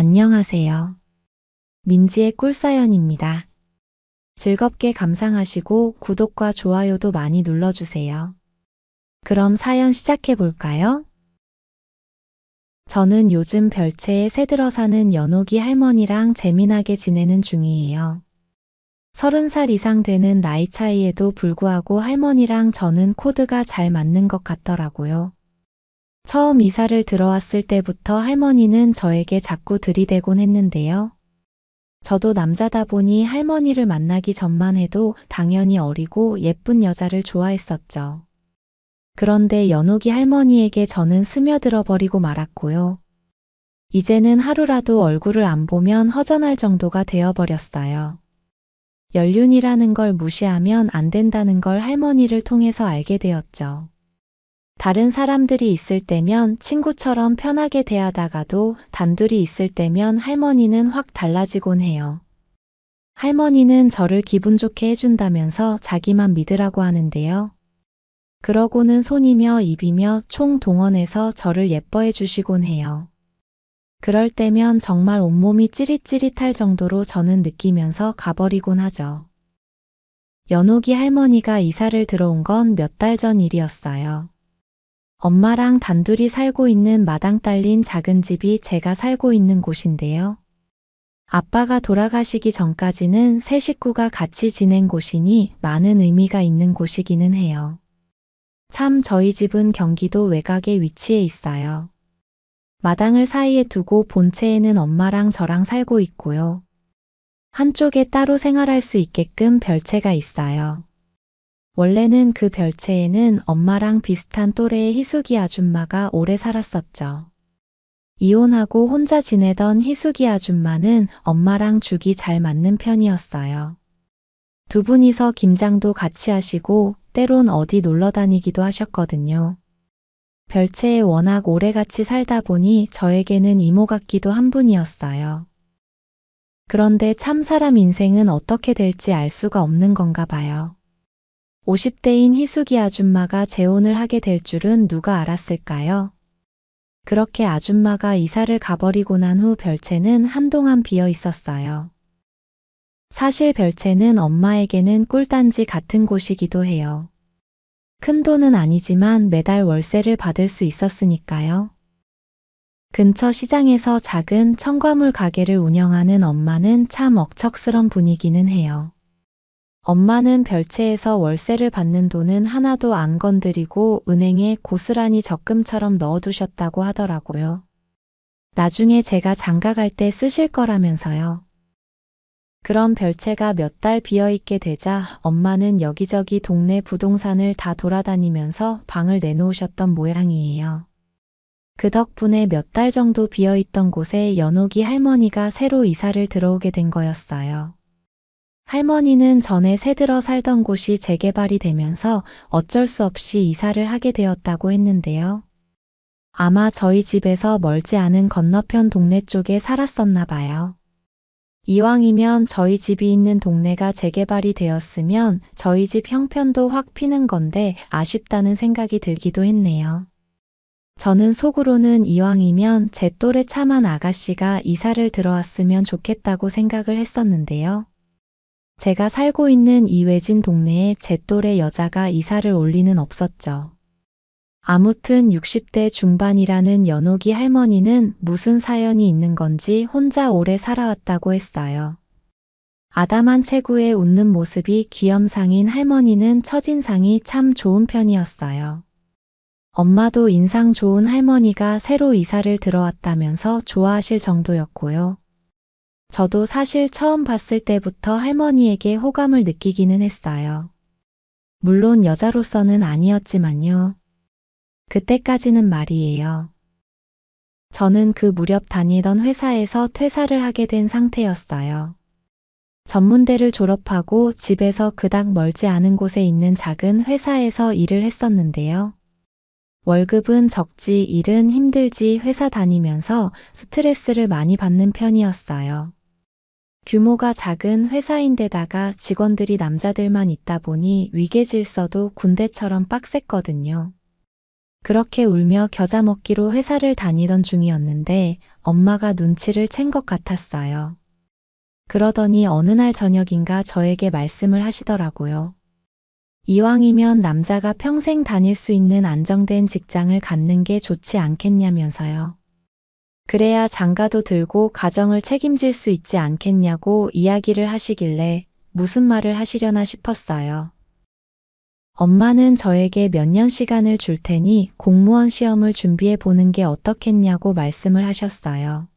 안녕하세요. 민지의 꿀사연입니다. 즐겁게 감상하시고 구독과 좋아요도 많이 눌러주세요. 그럼 사연 시작해 볼까요? 저는 요즘 별채에 새들어 사는 연옥이 할머니랑 재미나게 지내는 중이에요. 30살 이상 되는 나이 차이에도 불구하고 할머니랑 저는 코드가 잘 맞는 것 같더라고요. 처음 이사를 들어왔을 때부터 할머니는 저에게 자꾸 들이대곤 했는데요. 저도 남자다 보니 할머니를 만나기 전만 해도 당연히 어리고 예쁜 여자를 좋아했었죠. 그런데 연옥이 할머니에게 저는 스며들어 버리고 말았고요. 이제는 하루라도 얼굴을 안 보면 허전할 정도가 되어버렸어요. 연륜이라는 걸 무시하면 안 된다는 걸 할머니를 통해서 알게 되었죠. 다른 사람들이 있을 때면 친구처럼 편하게 대하다가도 단둘이 있을 때면 할머니는 확 달라지곤 해요. 할머니는 저를 기분 좋게 해준다면서 자기만 믿으라고 하는데요. 그러고는 손이며 입이며 총동원해서 저를 예뻐해 주시곤 해요. 그럴 때면 정말 온몸이 찌릿찌릿할 정도로 저는 느끼면서 가버리곤 하죠. 연옥이 할머니가 이사를 들어온 건 몇 달 전 일이었어요. 엄마랑 단둘이 살고 있는 마당 딸린 작은 집이 제가 살고 있는 곳인데요. 아빠가 돌아가시기 전까지는 세 식구가 같이 지낸 곳이니 많은 의미가 있는 곳이기는 해요. 참 저희 집은 경기도 외곽에 위치해 있어요. 마당을 사이에 두고 본체에는 엄마랑 저랑 살고 있고요. 한쪽에 따로 생활할 수 있게끔 별채가 있어요. 원래는 그 별채에는 엄마랑 비슷한 또래의 희숙이 아줌마가 오래 살았었죠. 이혼하고 혼자 지내던 희숙이 아줌마는 엄마랑 죽이 잘 맞는 편이었어요. 두 분이서 김장도 같이 하시고 때론 어디 놀러 다니기도 하셨거든요. 별채에 워낙 오래 같이 살다 보니 저에게는 이모 같기도 한 분이었어요. 그런데 참 사람 인생은 어떻게 될지 알 수가 없는 건가 봐요. 50대인 희숙이 아줌마가 재혼을 하게 될 줄은 누가 알았을까요? 그렇게 아줌마가 이사를 가버리고 난 후 별채는 한동안 비어 있었어요. 사실 별채는 엄마에게는 꿀단지 같은 곳이기도 해요. 큰 돈은 아니지만 매달 월세를 받을 수 있었으니까요. 근처 시장에서 작은 첨가물 가게를 운영하는 엄마는 참 억척스런 분이기는 해요. 엄마는 별채에서 월세를 받는 돈은 하나도 안 건드리고 은행에 고스란히 적금처럼 넣어두셨다고 하더라고요. 나중에 제가 장가 갈 때 쓰실 거라면서요. 그럼 별채가 몇 달 비어있게 되자 엄마는 여기저기 동네 부동산을 다 돌아다니면서 방을 내놓으셨던 모양이에요. 그 덕분에 몇 달 정도 비어있던 곳에 연옥이 할머니가 새로 이사를 들어오게 된 거였어요. 할머니는 전에 새들어 살던 곳이 재개발이 되면서 어쩔 수 없이 이사를 하게 되었다고 했는데요. 아마 저희 집에서 멀지 않은 건너편 동네 쪽에 살았었나 봐요. 이왕이면 저희 집이 있는 동네가 재개발이 되었으면 저희 집 형편도 확 피는 건데 아쉽다는 생각이 들기도 했네요. 저는 속으로는 이왕이면 제 또래 참한 아가씨가 이사를 들어왔으면 좋겠다고 생각을 했었는데요. 제가 살고 있는 이 외진 동네에 제 또래 여자가 이사를 올 리는 없었죠. 아무튼 60대 중반이라는 연옥이 할머니는 무슨 사연이 있는 건지 혼자 오래 살아왔다고 했어요. 아담한 체구에 웃는 모습이 귀염상인 할머니는 첫인상이 참 좋은 편이었어요. 엄마도 인상 좋은 할머니가 새로 이사를 들어왔다면서 좋아하실 정도였고요. 저도 사실 처음 봤을 때부터 할머니에게 호감을 느끼기는 했어요. 물론 여자로서는 아니었지만요. 그때까지는 말이에요. 저는 그 무렵 다니던 회사에서 퇴사를 하게 된 상태였어요. 전문대를 졸업하고 집에서 그닥 멀지 않은 곳에 있는 작은 회사에서 일을 했었는데요. 월급은 적지 일은 힘들지 회사 다니면서 스트레스를 많이 받는 편이었어요. 규모가 작은 회사인데다가 직원들이 남자들만 있다 보니 위계질서도 군대처럼 빡셌거든요. 그렇게 울며 겨자 먹기로 회사를 다니던 중이었는데 엄마가 눈치를 챈 것 같았어요. 그러더니 어느 날 저녁인가 저에게 말씀을 하시더라고요. 이왕이면 남자가 평생 다닐 수 있는 안정된 직장을 갖는 게 좋지 않겠냐면서요. 그래야 장가도 들고 가정을 책임질 수 있지 않겠냐고 이야기를 하시길래 무슨 말을 하시려나 싶었어요. 엄마는 저에게 몇 년 시간을 줄 테니 공무원 시험을 준비해 보는 게 어떻겠냐고 말씀을 하셨어요.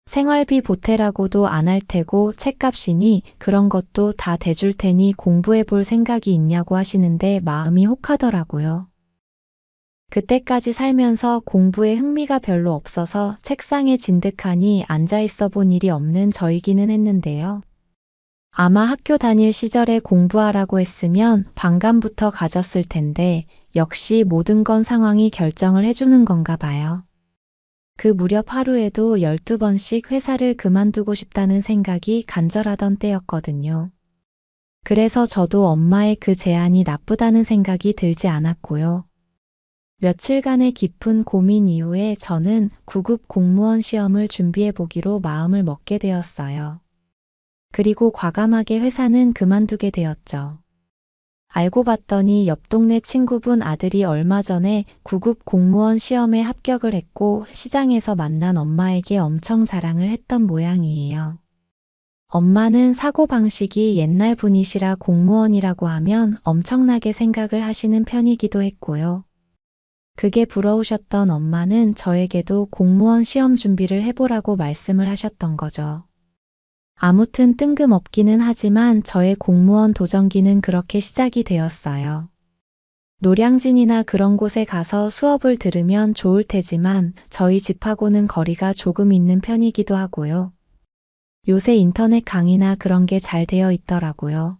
생활비 보태라고도 안 할 테고 책값이니 그런 것도 다 대줄 테니 공부해 볼 생각이 있냐고 하시는데 마음이 혹하더라고요. 그때까지 살면서 공부에 흥미가 별로 없어서 책상에 진득하니 앉아 있어 본 일이 없는 저이기는 했는데요. 아마 학교 다닐 시절에 공부하라고 했으면 반감부터 가졌을 텐데 역시 모든 건 상황이 결정을 해주는 건가 봐요. 그 무렵 하루에도 12번씩 회사를 그만두고 싶다는 생각이 간절하던 때였거든요. 그래서 저도 엄마의 그 제안이 나쁘다는 생각이 들지 않았고요. 며칠간의 깊은 고민 이후에 저는 9급 공무원 시험을 준비해 보기로 마음을 먹게 되었어요. 그리고 과감하게 회사는 그만두게 되었죠. 알고 봤더니 옆 동네 친구분 아들이 얼마 전에 9급 공무원 시험에 합격을 했고 시장에서 만난 엄마에게 엄청 자랑을 했던 모양이에요. 엄마는 사고방식이 옛날 분이시라 공무원이라고 하면 엄청나게 생각을 하시는 편이기도 했고요. 그게 부러우셨던 엄마는 저에게도 공무원 시험 준비를 해보라고 말씀을 하셨던 거죠. 아무튼 뜬금없기는 하지만 저의 공무원 도전기는 그렇게 시작이 되었어요. 노량진이나 그런 곳에 가서 수업을 들으면 좋을 테지만 저희 집하고는 거리가 조금 있는 편이기도 하고요. 요새 인터넷 강의나 그런 게 잘 되어 있더라고요.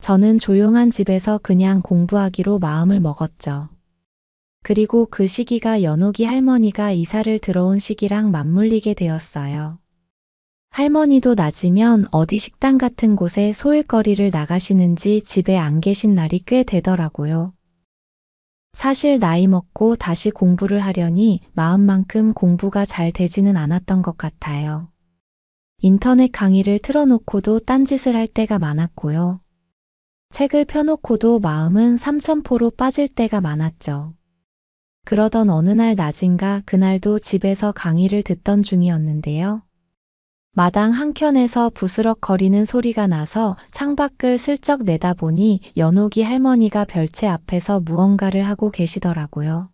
저는 조용한 집에서 그냥 공부하기로 마음을 먹었죠. 그리고 그 시기가 연옥이 할머니가 이사를 들어온 시기랑 맞물리게 되었어요. 할머니도 낮이면 어디 식당 같은 곳에 소일거리를 나가시는지 집에 안 계신 날이 꽤 되더라고요. 사실 나이 먹고 다시 공부를 하려니 마음만큼 공부가 잘 되지는 않았던 것 같아요. 인터넷 강의를 틀어놓고도 딴짓을 할 때가 많았고요. 책을 펴놓고도 마음은 삼천포로 빠질 때가 많았죠. 그러던 어느 날 낮인가 그날도 집에서 강의를 듣던 중이었는데요. 마당 한켠에서 부스럭거리는 소리가 나서 창밖을 슬쩍 내다보니 연옥이 할머니가 별채 앞에서 무언가를 하고 계시더라고요.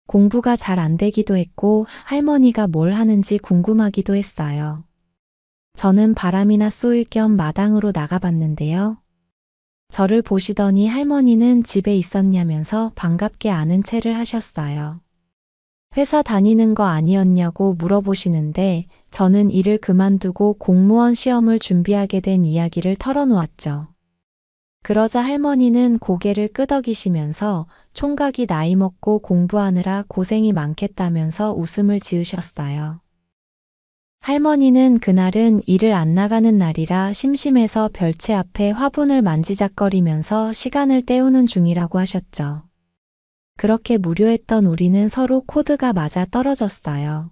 공부가 잘 안 되기도 했고 할머니가 뭘 하는지 궁금하기도 했어요. 저는 바람이나 쏘일 겸 마당으로 나가봤는데요. 저를 보시더니 할머니는 집에 있었냐면서 반갑게 아는 체를 하셨어요. 회사 다니는 거 아니었냐고 물어보시는데 저는 일을 그만두고 공무원 시험을 준비하게 된 이야기를 털어놓았죠. 그러자 할머니는 고개를 끄덕이시면서 총각이 나이 먹고 공부하느라 고생이 많겠다면서 웃음을 지으셨어요. 할머니는 그날은 일을 안 나가는 날이라 심심해서 별채 앞에 화분을 만지작거리면서 시간을 때우는 중이라고 하셨죠. 그렇게 무료했던 우리는 서로 코드가 맞아 떨어졌어요.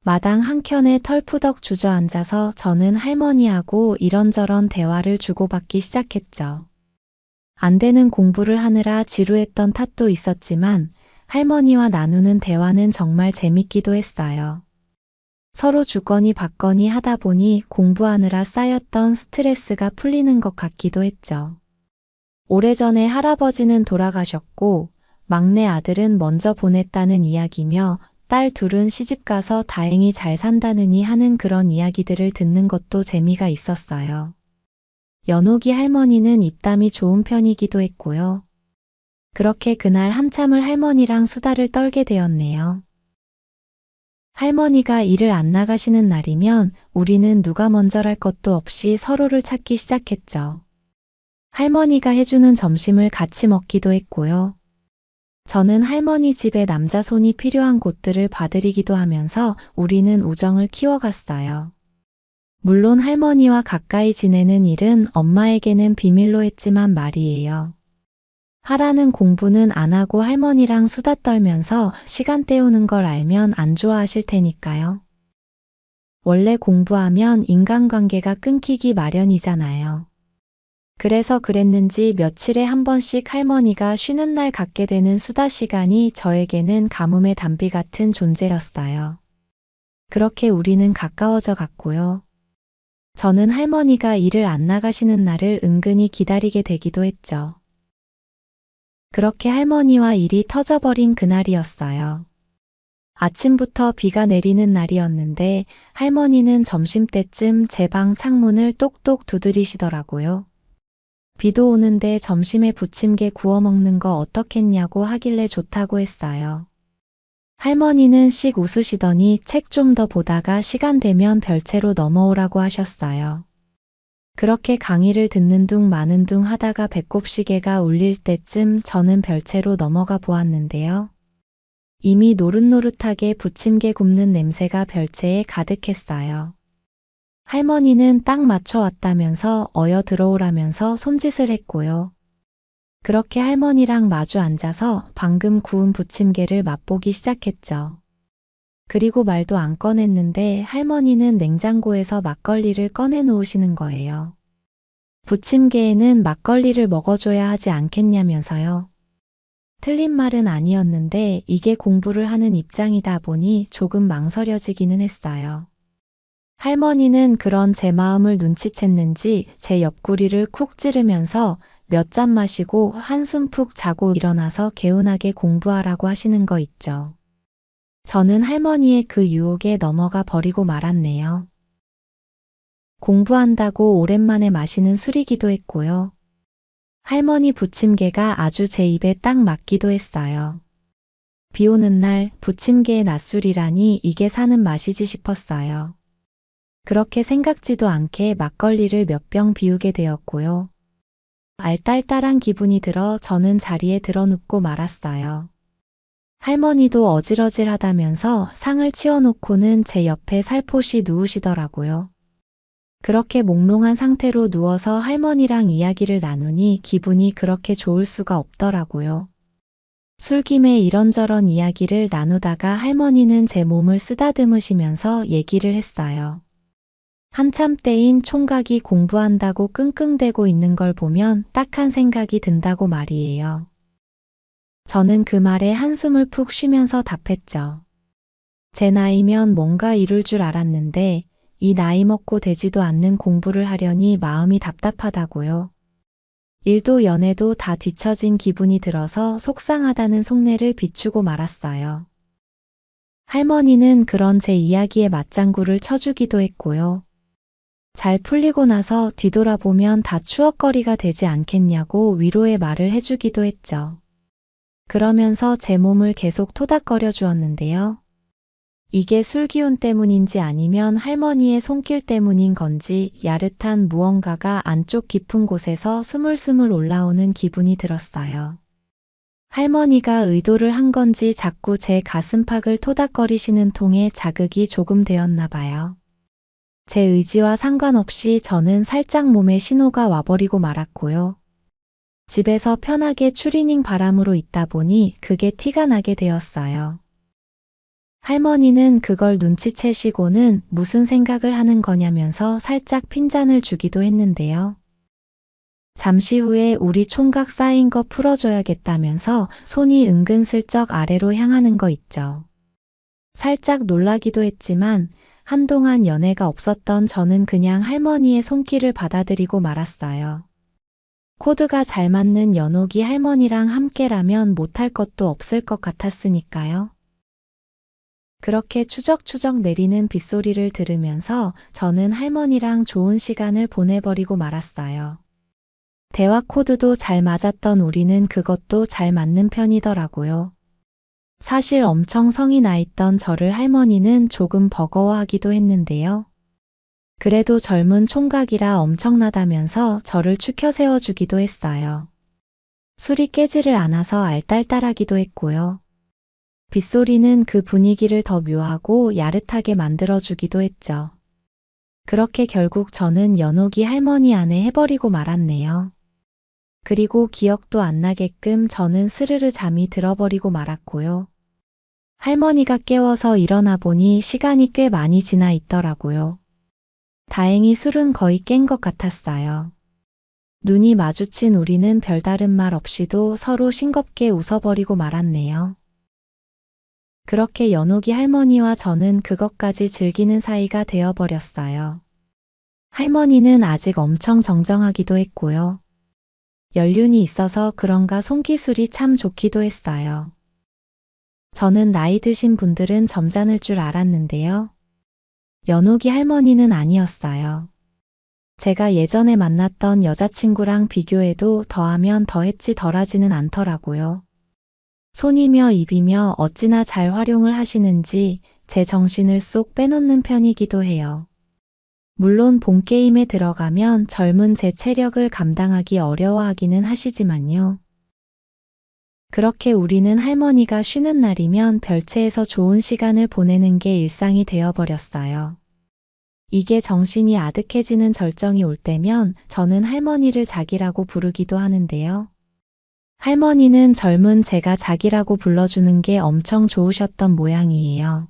마당 한켠에 털푸덕 주저앉아서 저는 할머니하고 이런저런 대화를 주고받기 시작했죠. 안 되는 공부를 하느라 지루했던 탓도 있었지만 할머니와 나누는 대화는 정말 재밌기도 했어요. 서로 주거니 받거니 하다 보니 공부하느라 쌓였던 스트레스가 풀리는 것 같기도 했죠. 오래전에 할아버지는 돌아가셨고 막내 아들은 먼저 보냈다는 이야기며 딸 둘은 시집가서 다행히 잘 산다느니 하는 그런 이야기들을 듣는 것도 재미가 있었어요. 연옥이 할머니는 입담이 좋은 편이기도 했고요. 그렇게 그날 한참을 할머니랑 수다를 떨게 되었네요. 할머니가 일을 안 나가시는 날이면 우리는 누가 먼저랄 것도 없이 서로를 찾기 시작했죠. 할머니가 해주는 점심을 같이 먹기도 했고요. 저는 할머니 집에 남자 손이 필요한 곳들을 봐드리기도 하면서 우리는 우정을 키워갔어요. 물론 할머니와 가까이 지내는 일은 엄마에게는 비밀로 했지만 말이에요. 하라는 공부는 안 하고 할머니랑 수다 떨면서 시간 때우는 걸 알면 안 좋아하실 테니까요. 원래 공부하면 인간관계가 끊기기 마련이잖아요. 그래서 그랬는지 며칠에 한 번씩 할머니가 쉬는 날 갖게 되는 수다 시간이 저에게는 가뭄의 단비 같은 존재였어요. 그렇게 우리는 가까워져 갔고요. 저는 할머니가 일을 안 나가시는 날을 은근히 기다리게 되기도 했죠. 그렇게 할머니와 일이 터져버린 그날이었어요. 아침부터 비가 내리는 날이었는데 할머니는 점심때쯤 제 방 창문을 똑똑 두드리시더라고요. 비도 오는데 점심에 부침개 구워 먹는 거 어떻겠냐고 하길래 좋다고 했어요. 할머니는 씩 웃으시더니 책 좀 더 보다가 시간 되면 별채로 넘어오라고 하셨어요. 그렇게 강의를 듣는 둥 마는 둥 하다가 배꼽시계가 울릴 때쯤 저는 별채로 넘어가 보았는데요. 이미 노릇노릇하게 부침개 굽는 냄새가 별채에 가득했어요. 할머니는 딱 맞춰 왔다면서 어여 들어오라면서 손짓을 했고요. 그렇게 할머니랑 마주 앉아서 방금 구운 부침개를 맛보기 시작했죠. 그리고 말도 안 꺼냈는데 할머니는 냉장고에서 막걸리를 꺼내 놓으시는 거예요. 부침개에는 막걸리를 먹어줘야 하지 않겠냐면서요. 틀린 말은 아니었는데 이게 공부를 하는 입장이다 보니 조금 망설여지기는 했어요. 할머니는 그런 제 마음을 눈치챘는지 제 옆구리를 쿡 찌르면서 몇 잔 마시고 한숨 푹 자고 일어나서 개운하게 공부하라고 하시는 거 있죠. 저는 할머니의 그 유혹에 넘어가 버리고 말았네요. 공부한다고 오랜만에 마시는 술이기도 했고요. 할머니 부침개가 아주 제 입에 딱 맞기도 했어요. 비 오는 날 부침개의 낮술이라니 이게 사는 맛이지 싶었어요. 그렇게 생각지도 않게 막걸리를 몇 병 비우게 되었고요. 알딸딸한 기분이 들어 저는 자리에 드러눕고 말았어요. 할머니도 어질어질하다면서 상을 치워놓고는 제 옆에 살포시 누우시더라고요. 그렇게 몽롱한 상태로 누워서 할머니랑 이야기를 나누니 기분이 그렇게 좋을 수가 없더라고요. 술김에 이런저런 이야기를 나누다가 할머니는 제 몸을 쓰다듬으시면서 얘기를 했어요. 한참 때인 총각이 공부한다고 끙끙대고 있는 걸 보면 딱한 생각이 든다고 말이에요. 저는 그 말에 한숨을 푹 쉬면서 답했죠. 제 나이면 뭔가 이룰 줄 알았는데 이 나이 먹고 되지도 않는 공부를 하려니 마음이 답답하다고요. 일도 연애도 다 뒤처진 기분이 들어서 속상하다는 속내를 비추고 말았어요. 할머니는 그런 제 이야기에 맞장구를 쳐주기도 했고요. 잘 풀리고 나서 뒤돌아보면 다 추억거리가 되지 않겠냐고 위로의 말을 해주기도 했죠. 그러면서 제 몸을 계속 토닥거려 주었는데요. 이게 술 기운 때문인지 아니면 할머니의 손길 때문인 건지 야릇한 무언가가 안쪽 깊은 곳에서 스물스물 올라오는 기분이 들었어요. 할머니가 의도를 한 건지 자꾸 제 가슴팍을 토닥거리시는 통에 자극이 조금 되었나 봐요. 제 의지와 상관없이 저는 살짝 몸에 신호가 와버리고 말았고요. 집에서 편하게 추리닝 바람으로 있다 보니 그게 티가 나게 되었어요. 할머니는 그걸 눈치채시고는 무슨 생각을 하는 거냐면서 살짝 핀잔을 주기도 했는데요. 잠시 후에 우리 총각 쌓인 거 풀어줘야겠다면서 손이 은근슬쩍 아래로 향하는 거 있죠. 살짝 놀라기도 했지만 한동안 연애가 없었던 저는 그냥 할머니의 손길을 받아들이고 말았어요. 코드가 잘 맞는 연옥이 할머니랑 함께라면 못할 것도 없을 것 같았으니까요. 그렇게 추적추적 내리는 빗소리를 들으면서 저는 할머니랑 좋은 시간을 보내버리고 말았어요. 대화 코드도 잘 맞았던 우리는 그것도 잘 맞는 편이더라고요. 사실 엄청 성이 나 있던 저를 할머니는 조금 버거워하기도 했는데요. 그래도 젊은 총각이라 엄청나다면서 저를 추켜 세워주기도 했어요. 술이 깨지를 않아서 알딸딸하기도 했고요. 빗소리는 그 분위기를 더 묘하고 야릇하게 만들어주기도 했죠. 그렇게 결국 저는 연옥이 할머니 안에 해버리고 말았네요. 그리고 기억도 안 나게끔 저는 스르르 잠이 들어버리고 말았고요. 할머니가 깨워서 일어나 보니 시간이 꽤 많이 지나 있더라고요. 다행히 술은 거의 깬 것 같았어요. 눈이 마주친 우리는 별다른 말 없이도 서로 싱겁게 웃어버리고 말았네요. 그렇게 연옥이 할머니와 저는 그것까지 즐기는 사이가 되어버렸어요. 할머니는 아직 엄청 정정하기도 했고요. 연륜이 있어서 그런가 손기술이 참 좋기도 했어요. 저는 나이 드신 분들은 점잖을 줄 알았는데요. 연옥이 할머니는 아니었어요. 제가 예전에 만났던 여자친구랑 비교해도 더하면 더했지 덜하지는 않더라고요. 손이며 입이며 어찌나 잘 활용을 하시는지 제 정신을 쏙 빼놓는 편이기도 해요. 물론 본게임에 들어가면 젊은 제 체력을 감당하기 어려워하기는 하시지만요. 그렇게 우리는 할머니가 쉬는 날이면 별채에서 좋은 시간을 보내는 게 일상이 되어버렸어요. 이게 정신이 아득해지는 절정이 올 때면 저는 할머니를 자기라고 부르기도 하는데요. 할머니는 젊은 제가 자기라고 불러주는 게 엄청 좋으셨던 모양이에요.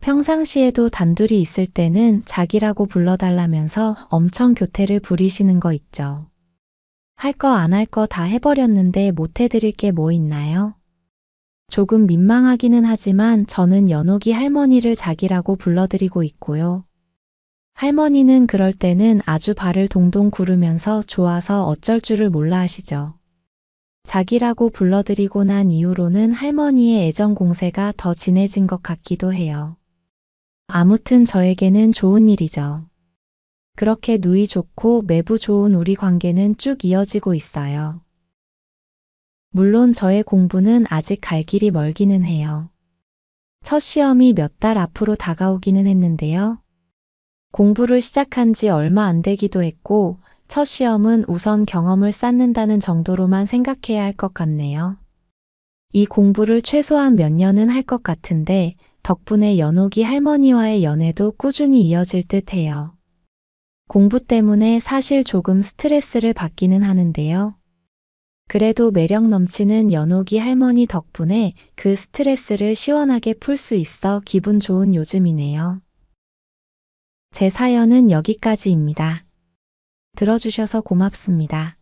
평상시에도 단둘이 있을 때는 자기라고 불러달라면서 엄청 교태를 부리시는 거 있죠. 할 거 안 할 거 다 해버렸는데 못 해드릴 게 뭐 있나요? 조금 민망하기는 하지만 저는 연옥이 할머니를 자기라고 불러드리고 있고요. 할머니는 그럴 때는 아주 발을 동동 구르면서 좋아서 어쩔 줄을 몰라 하시죠. 자기라고 불러드리고 난 이후로는 할머니의 애정 공세가 더 진해진 것 같기도 해요. 아무튼 저에게는 좋은 일이죠. 그렇게 누이 좋고 매부 좋은 우리 관계는 쭉 이어지고 있어요. 물론 저의 공부는 아직 갈 길이 멀기는 해요. 첫 시험이 몇 달 앞으로 다가오기는 했는데요. 공부를 시작한 지 얼마 안 되기도 했고 첫 시험은 우선 경험을 쌓는다는 정도로만 생각해야 할 것 같네요. 이 공부를 최소한 몇 년은 할 것 같은데 덕분에 연옥이 할머니와의 연애도 꾸준히 이어질 듯 해요. 공부 때문에 사실 조금 스트레스를 받기는 하는데요. 그래도 매력 넘치는 연옥이 할머니 덕분에 그 스트레스를 시원하게 풀 수 있어 기분 좋은 요즘이네요. 제 사연은 여기까지입니다. 들어주셔서 고맙습니다.